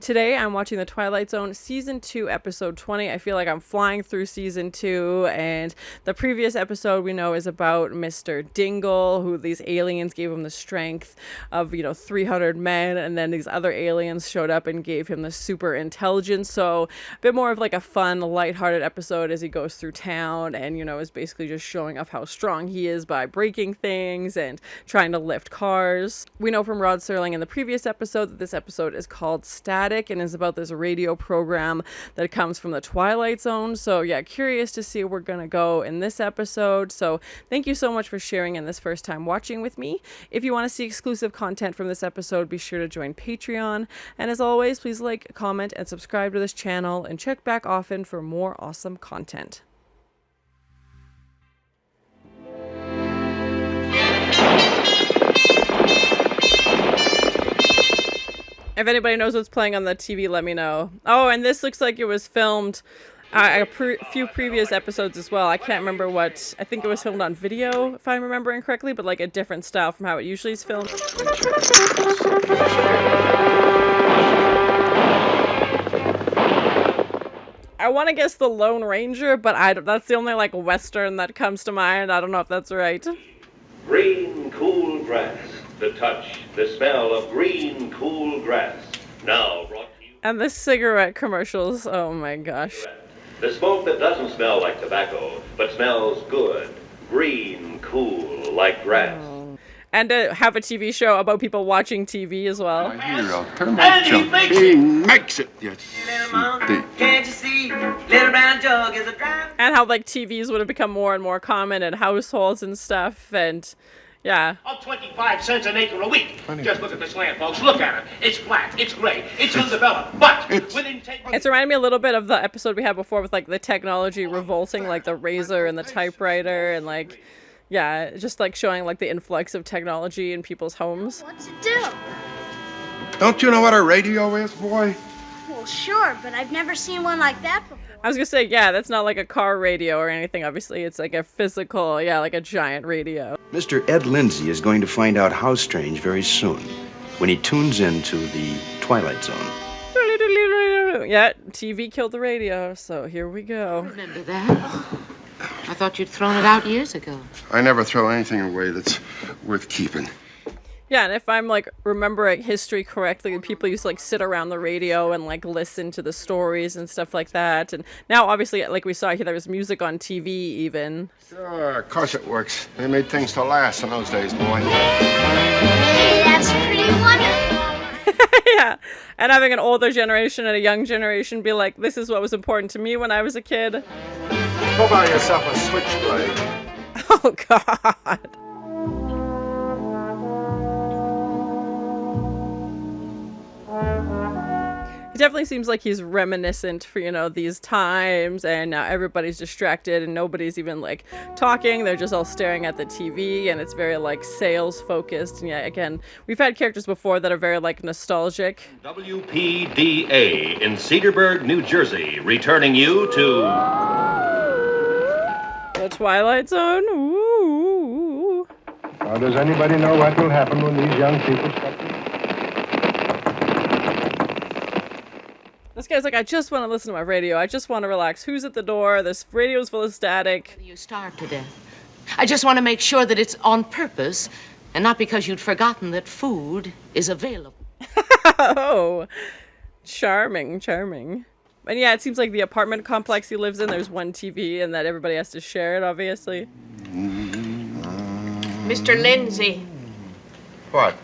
Today I'm watching the Twilight Zone Season 2, Episode 20. I feel like I'm flying through Season 2, and the previous episode we know is about Mr. Dingle, who these aliens gave him the strength of, 300 men, and then these other aliens showed up and gave him the super intelligence. So a bit more of like a fun, lighthearted episode as he goes through town and, is basically just showing off how strong he is by breaking things and trying to lift cars. We know from Rod Serling in the previous episode that this episode is called Static and is about this radio program that comes from the Twilight Zone. So yeah, curious to see where we're gonna go in this episode. So thank you so much for sharing in this first time watching with me. If you want to see exclusive content from this episode, be sure to join Patreon. And as always, please like, comment, and subscribe to this channel, and check back often for more awesome content. If anybody knows what's playing on the TV, let me know. Oh, and this looks like it was filmed a few previous episodes as well. I can't remember what. I think it was filmed on video, if I'm remembering correctly, but like a different style from how it usually is filmed. I want to guess the Lone Ranger, but that's the only like Western that comes to mind. I don't know if that's right. Green, cool grass. The touch, the smell of green, cool grass. Now brought to you. And the cigarette commercials. Oh my gosh. The smoke that doesn't smell like tobacco, but smells good. Green, cool, like grass. Oh. And to have a TV show about people watching TV as well. My hero, turbo jump. He makes it. Yes. Can't you see? Little brown jug is a drive. And how like TVs would have become more and more common in households and stuff, and yeah. Up 25 cents an acre a week. Just look at this land, folks. Look at it. It's flat. It's gray. It's undeveloped. But within 10 It's reminding me a little bit of the episode we had before with like the technology revolting, like the razor and the typewriter, and like, yeah, just like showing like the influx of technology in people's homes. What's it do? Don't you know what a radio is, boy? Well, sure, but I've never seen one like that before. I was gonna say, yeah, that's not like a car radio or anything, obviously. It's like a physical, yeah, like a giant radio. Mr. Ed Lindsay is going to find out how strange very soon when he tunes into the Twilight Zone. Yeah, TV killed the radio, so here we go. Remember that? I thought you'd thrown it out years ago. I never throw anything away that's worth keeping. Yeah, and if I'm like remembering history correctly, people used to like sit around the radio and like listen to the stories and stuff like that. And now, obviously, like we saw here, there was music on TV even. Sure, of course it works. They made things to last in those days, boy. Hey, that's pretty wonderful. Yeah, and having an older generation and a young generation be like, this is what was important to me when I was a kid. Go buy yourself a switchblade. Oh, God. It definitely seems like he's reminiscent for, these times, and now everybody's distracted and nobody's even like talking. They're just all staring at the TV, and it's very like sales focused. And yeah, again, we've had characters before that are very like nostalgic. WPDA in Cedarburg, New Jersey, returning you to The Twilight Zone. Ooh. Does anybody know what will happen when these young people start? This guy's like, I just want to listen to my radio. I just want to relax. Who's at the door? This radio's full of static. You starve to death. I just want to make sure that it's on purpose and not because you'd forgotten that food is available. Oh, charming. And yeah, it seems like the apartment complex he lives in, there's one TV and that everybody has to share it, obviously. Mr. Lindsay. What?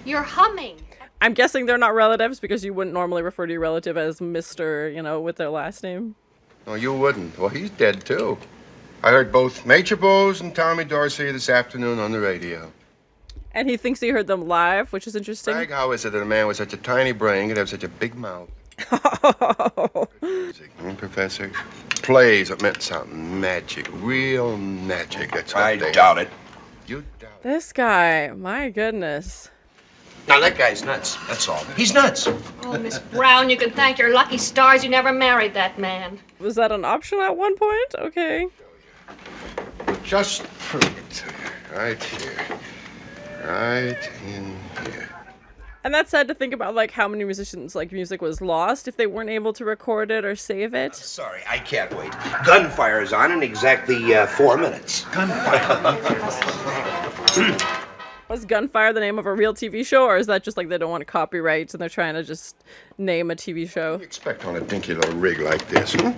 You're humming. I'm guessing they're not relatives because you wouldn't normally refer to your relative as Mr., with their last name. No, you wouldn't. Well, he's dead, too. I heard both Major Bowes and Tommy Dorsey this afternoon on the radio. And he thinks he heard them live, which is interesting. Frank, how is it that a man with such a tiny brain could have such a big mouth? Oh. Professor? Plays that meant something. Magic. Real magic. That's what I doubt it. You doubt it. This guy, my goodness. Now, that guy's nuts. That's all. He's nuts. Oh, Miss Brown, you can thank your lucky stars you never married that man. Was that an option at one point? Okay. Just prove it to you. Right here. Right in here. And that's sad to think about, like, how many musicians, like, music was lost if they weren't able to record it or save it. Sorry, I can't wait. Gunfire is on in exactly 4 minutes. Was Gunfire the name of a real TV show, or is that just like they don't want copyrights and they're trying to just name a TV show? What do you expect on a dinky little rig like this, hmm?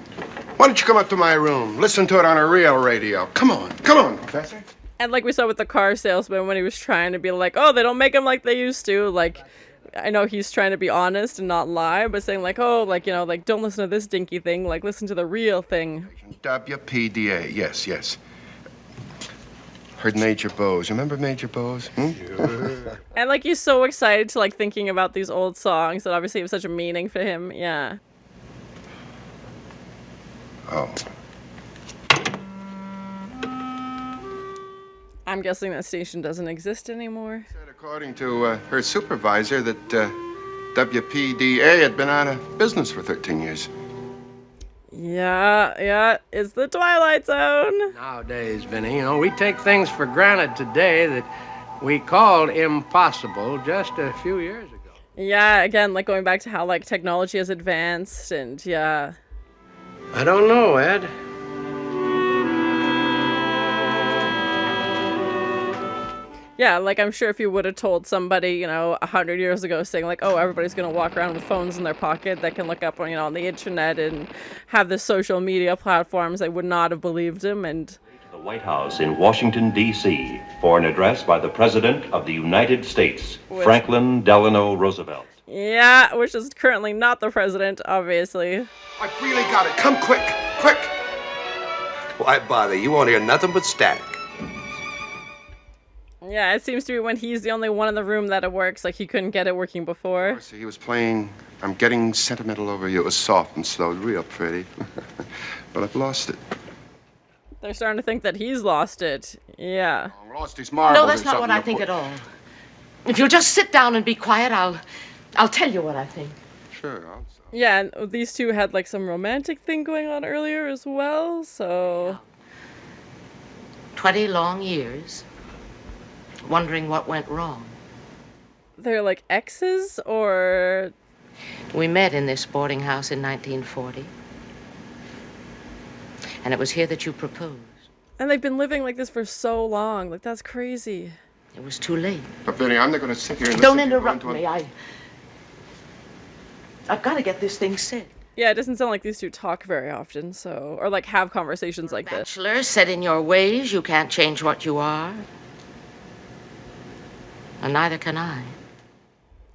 Why don't you come up to my room, listen to it on a real radio? Come on, Professor. And like we saw with the car salesman when he was trying to be like, oh, they don't make them like they used to. Like, I know he's trying to be honest and not lie, but saying like, oh, like, you know, like, don't listen to this dinky thing. Like, listen to the real thing. WPDA, yes. Heard Major Bose. Remember Major Bose? Hmm? And like he's so excited to like thinking about these old songs that obviously have such a meaning for him. Yeah. Oh. I'm guessing that station doesn't exist anymore. Said according to her supervisor that WPDA had been out of business for 13 years. Yeah, it's the Twilight Zone. Nowadays, Vinny, you know, we take things for granted today that we called impossible just a few years ago. Yeah, again, like going back to how like technology has advanced and yeah. I don't know, Ed. Yeah, like I'm sure if you would have told somebody, you know, 100 years ago saying like, oh, everybody's going to walk around with phones in their pocket that can look up on, you know, on the internet and have the social media platforms, they would not have believed him. And the White House in Washington, D.C. for an address by the President of the United States, Franklin Delano Roosevelt. Yeah, which is currently not the president, obviously. I've really got it. Come quick. Why bother? You won't hear nothing but static. Yeah, it seems to be when he's the only one in the room that it works. Like, he couldn't get it working before. So he was playing I'm Getting Sentimental Over You. It was soft and slow, real pretty. But I've lost it. They're starting to think that he's lost it. Yeah. I lost his marbles. No, that's not what I think at all. If you'll just sit down and be quiet, I'll tell you what I think. Sure, Yeah, and these two had, like, some romantic thing going on earlier as well, so... 20 long years. Wondering what went wrong. They're like exes, or... We met in this boarding house in 1940. And it was here that you proposed. And they've been living like this for so long. Like, that's crazy. It was too late. But, Vinny, I'm not going to sit here and Don't listen interrupt me. I've got to get this thing said. Yeah, it doesn't sound like these two talk very often, so... Or, like, have conversations like this. Bachelor, set in your ways, you can't change what you are. And neither can I.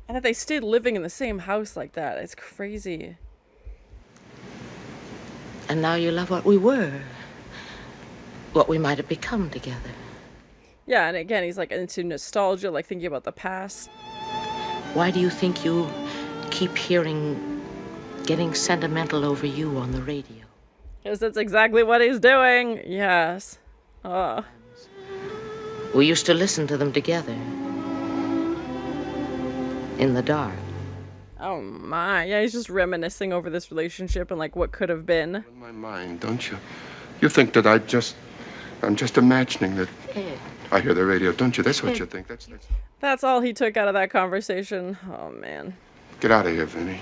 And that they stayed living in the same house like that. It's crazy. And now you love what we were. What we might have become together. Yeah, and again, he's like into nostalgia, like thinking about the past. Why do you think you keep hearing Getting Sentimental Over You on the radio? Because that's exactly what he's doing. Yes. Oh. We used to listen to them together. In the dark. Oh my. Yeah, he's just reminiscing over this relationship and like what could have been. In my mind, don't you? You think that I'm just imagining that. I hear the radio, don't you? That's what you think. That's all he took out of that conversation. Oh man. Get out of here, Vinny.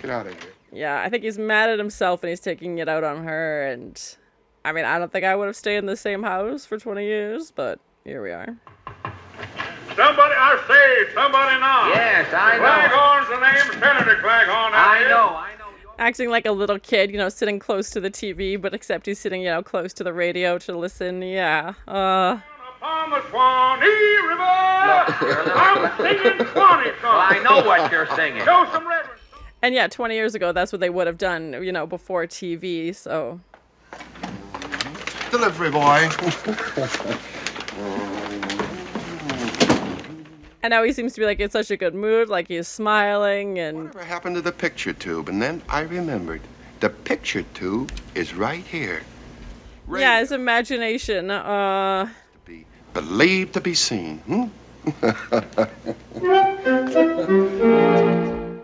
Get out of here. Yeah, I think he's mad at himself and he's taking it out on her. And I mean, I don't think I would have stayed in the same house for 20 years, but here we are. Somebody, I say, somebody now. Yes, I know. Claghorn's the name, Senator Claghorn. I know. Acting like a little kid, you know, sitting close to the TV, but except he's sitting, you know, close to the radio to listen. Yeah. Upon the Swanee River. I'm singing Swanee songs. Well, I know what you're singing. Show some reverence. And yeah, 20 years ago, that's what they would have done, you know, before TV, so. Delivery boy. And now he seems to be like in such a good mood, like he's smiling and... Whatever happened to the picture tube? And then I remembered. The picture tube is right here. Yeah, his imagination, To be believed, to be seen.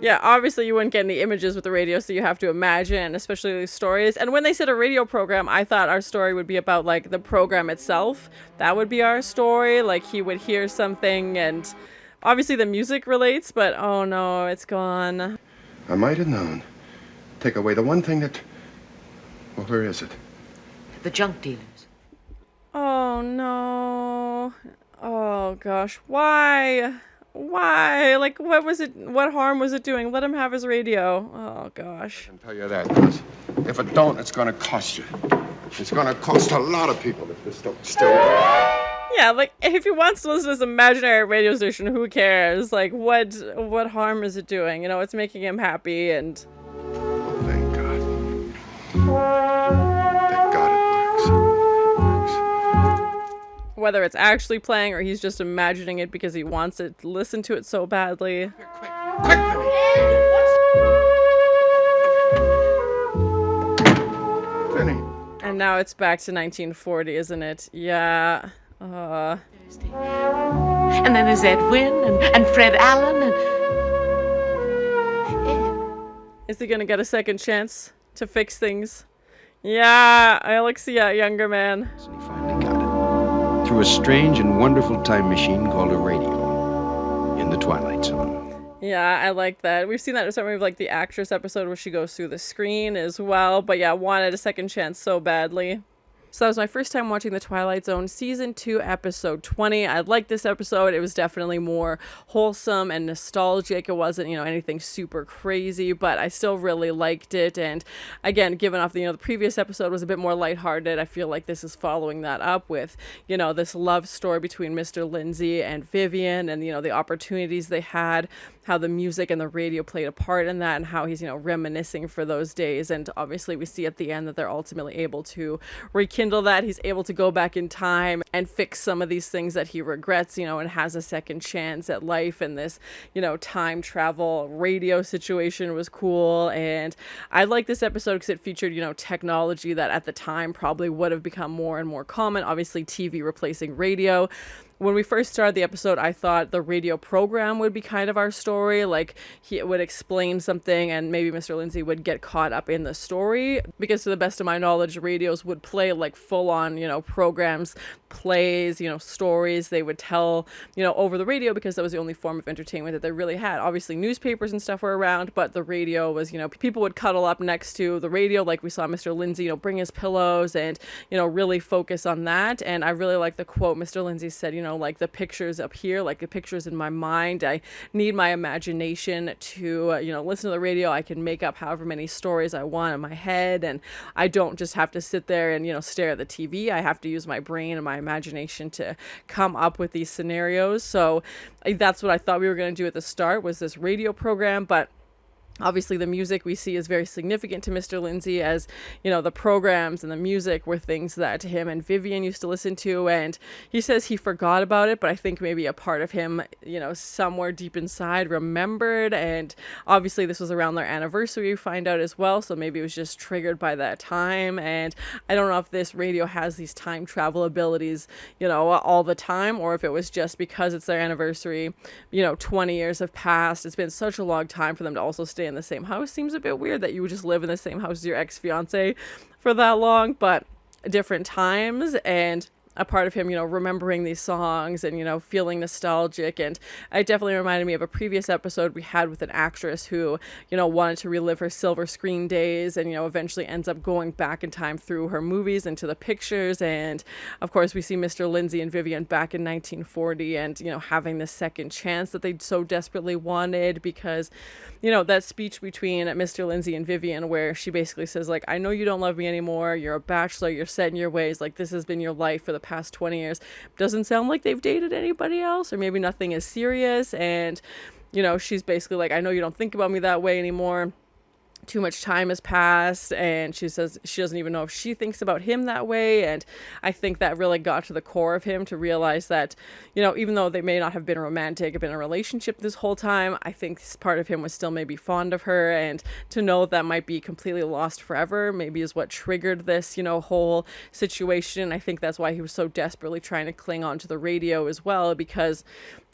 Yeah, obviously you wouldn't get any images with the radio, so you have to imagine, especially these stories. And when they said a radio program, I thought our story would be about, like, the program itself. That would be our story. Like, he would hear something and... Obviously the music relates, but oh no, it's gone. I might have known. Take away the one thing that... Well, where is it? The junk dealers. Oh no. Oh gosh, why? Why? Like, what was it? What harm was it doing? Let him have his radio. Oh gosh. I can tell you that, because if it don't, it's going to cost you. It's going to cost a lot of people if this don't still... Yeah, like, if he wants to listen to this imaginary radio station, who cares? Like, what harm is it doing? You know, it's making him happy, and... Oh, thank God. Thank God it works. Whether it's actually playing or he's just imagining it because he wants to listen to it so badly. Quick, Vinny. Vinny. And now it's back to 1940, isn't it? Yeah. And then there's Edwin and Fred Allen and... Is he gonna get a second chance to fix things? Yeah, Alexia, younger man. And he finally got it. Through a strange and wonderful time machine called a radio in the Twilight Zone. Yeah, I like that. We've seen that in some of like the actress episode where she goes through the screen as well. But yeah, wanted a second chance so badly. So that was my first time watching The Twilight Zone, Season 2, Episode 20. I liked this episode. It was definitely more wholesome and nostalgic. It wasn't, anything super crazy, but I still really liked it. And again, given off the previous episode was a bit more lighthearted, I feel like this is following that up with, this love story between Mr. Lindsay and Vivian and, the opportunities they had, how the music and the radio played a part in that, and how he's, reminiscing for those days. And obviously we see at the end that they're ultimately able to rekindle that. He's able to go back in time and fix some of these things that he regrets, and has a second chance at life. And this, time travel radio situation was cool. And I like this episode because it featured, technology that at the time probably would have become more and more common. Obviously TV replacing radio. When we first started the episode, I thought the radio program would be kind of our story. Like, he would explain something and maybe Mr. Lindsay would get caught up in the story. Because to the best of my knowledge, radios would play like full-on, programs, plays, stories they would tell, over the radio, because that was the only form of entertainment that they really had. Obviously, newspapers and stuff were around, but the radio was, people would cuddle up next to the radio, like we saw Mr. Lindsay, bring his pillows and, really focus on that. And I really like the quote Mr. Lindsay said, like the pictures up here, like the pictures in my mind. I need my imagination to, listen to the radio. I can make up however many stories I want in my head. And I don't just have to sit there and, stare at the TV. I have to use my brain and my imagination to come up with these scenarios. So that's what I thought we were going to do at the start, was this radio program. But obviously the music we see is very significant to Mr. Lindsay, as, the programs and the music were things that him and Vivian used to listen to. And he says he forgot about it, but I think maybe a part of him, somewhere deep inside remembered. And obviously this was around their anniversary, we find out as well. So maybe it was just triggered by that time. And I don't know if this radio has these time travel abilities, all the time, or if it was just because it's their anniversary, 20 years have passed. It's been such a long time for them to also stay in the same house. Seems a bit weird that you would just live in the same house as your ex-fiance for that long, but different times. And a part of him, remembering these songs and, feeling nostalgic. And it definitely reminded me of a previous episode we had with an actress who, wanted to relive her silver screen days and, eventually ends up going back in time through her movies into the pictures. And of course, we see Mr. Lindsay and Vivian back in 1940 and, having this second chance that they so desperately wanted, because, that speech between Mr. Lindsay and Vivian where she basically says, like, I know you don't love me anymore. You're a bachelor. You're set in your ways. Like, this has been your life for the past 20 years. Doesn't sound like they've dated anybody else, or maybe nothing is serious. And, she's basically like, I know you don't think about me that way anymore. Too much time has passed. And she says she doesn't even know if she thinks about him that way. And I think that really got to the core of him, to realize that, even though they may not have been romantic, have been in a relationship this whole time, I think this part of him was still maybe fond of her. And to know that might be completely lost forever maybe is what triggered this, whole situation. I think that's why he was so desperately trying to cling on to the radio as well, because,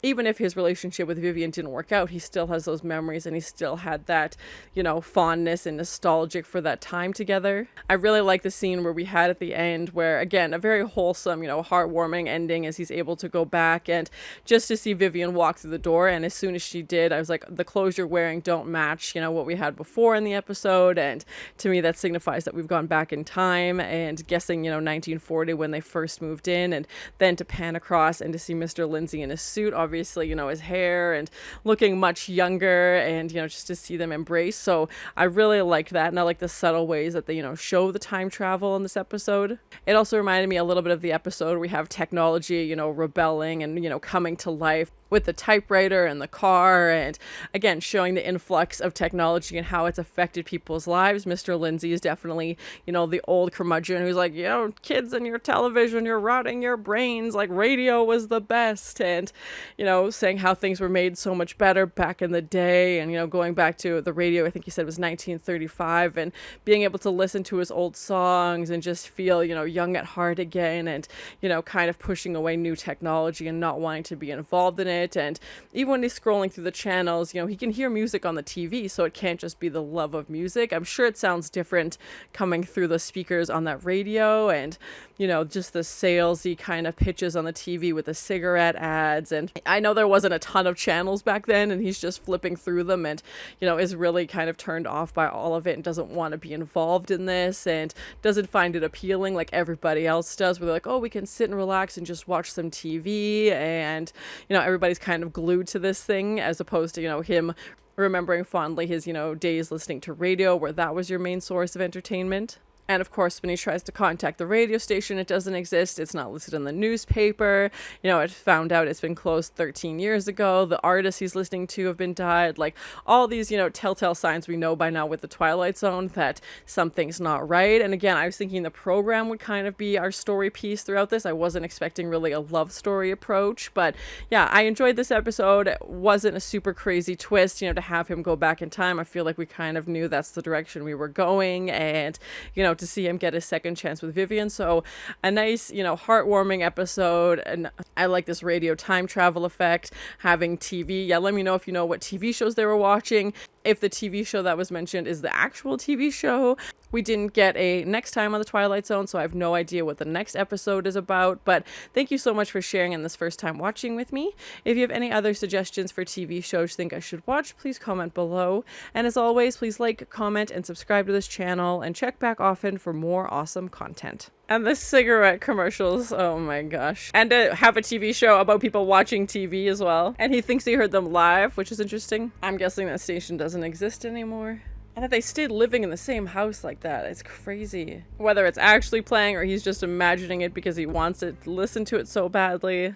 even if his relationship with Vivian didn't work out, he still has those memories and he still had that, you know, fondness and nostalgic for that time together. I really like the scene where we had at the end where, again, a very wholesome, you know, heartwarming ending as he's able to go back and just to see Vivian walk through the door. And as soon as she did, I was like, the clothes you're wearing don't match, you know, what we had before in the episode. And to me, that signifies that we've gone back in time and guessing, you know, 1940 when they first moved in, and then to pan across and to see Mr. Lindsay in his suit, obviously, you know, his hair and looking much younger, and, you know, just to see them embrace. So I really liked that, and I like the subtle ways that they, you know, show the time travel in this episode. It also reminded me a little bit of the episode where we have technology, you know, rebelling and, you know, coming to life with the typewriter and the car, and again showing the influx of technology and how it's affected people's lives. Mr. Lindsay is definitely, you know, the old curmudgeon who's like, you know, kids and your television, you're rotting your brains, like radio was the best, and, you know, saying how things were made so much better back in the day, and, you know, going back to the radio, I think he said it was 1935, and being able to listen to his old songs and just feel, you know, young at heart again, and, you know, kind of pushing away new technology and not wanting to be involved in it. And even when he's scrolling through the channels, you know, he can hear music on the TV, so it can't just be the love of music. I'm sure it sounds different coming through the speakers on that radio, and, you know, just the salesy kind of pitches on the TV with the cigarette ads. And I know there wasn't a ton of channels back then, and he's just flipping through them and, you know, is really kind of turned off by all of it and doesn't want to be involved in this and doesn't find it appealing like everybody else does, where they're like, oh, we can sit and relax and just watch some TV, and, you know, everybody's kind of glued to this thing, as opposed to, you know, him remembering fondly his, you know, days listening to radio where that was your main source of entertainment. And of course, when he tries to contact the radio station, it doesn't exist. It's not listed in the newspaper. You know, it found out it's been closed 13 years ago. The artists he's listening to have been died. Like, all these, you know, telltale signs we know by now with the Twilight Zone that something's not right. And again, I was thinking the program would kind of be our story piece throughout this. I wasn't expecting really a love story approach. But yeah, I enjoyed this episode. It wasn't a super crazy twist, you know, to have him go back in time. I feel like we kind of knew that's the direction we were going. And, you know, to see him get a second chance with Vivian. So a nice, you know, heartwarming episode. And I like this radio time travel effect, having TV. Yeah, let me know if you know what TV shows they were watching. If the TV show that was mentioned is the actual TV show. We didn't get a next time on the Twilight Zone, so I have no idea what the next episode is about. But thank you so much for sharing in this first time watching with me. If you have any other suggestions for TV shows you think I should watch, please comment below. And as always, please like, comment, and subscribe to this channel, and check back often for more awesome content. And the cigarette commercials, oh my gosh. And to have a TV show about people watching TV as well. And he thinks he heard them live, which is interesting. I'm guessing that station doesn't exist anymore. And that they stayed living in the same house like that. It's crazy. Whether it's actually playing or he's just imagining it because he wants to listen to it so badly.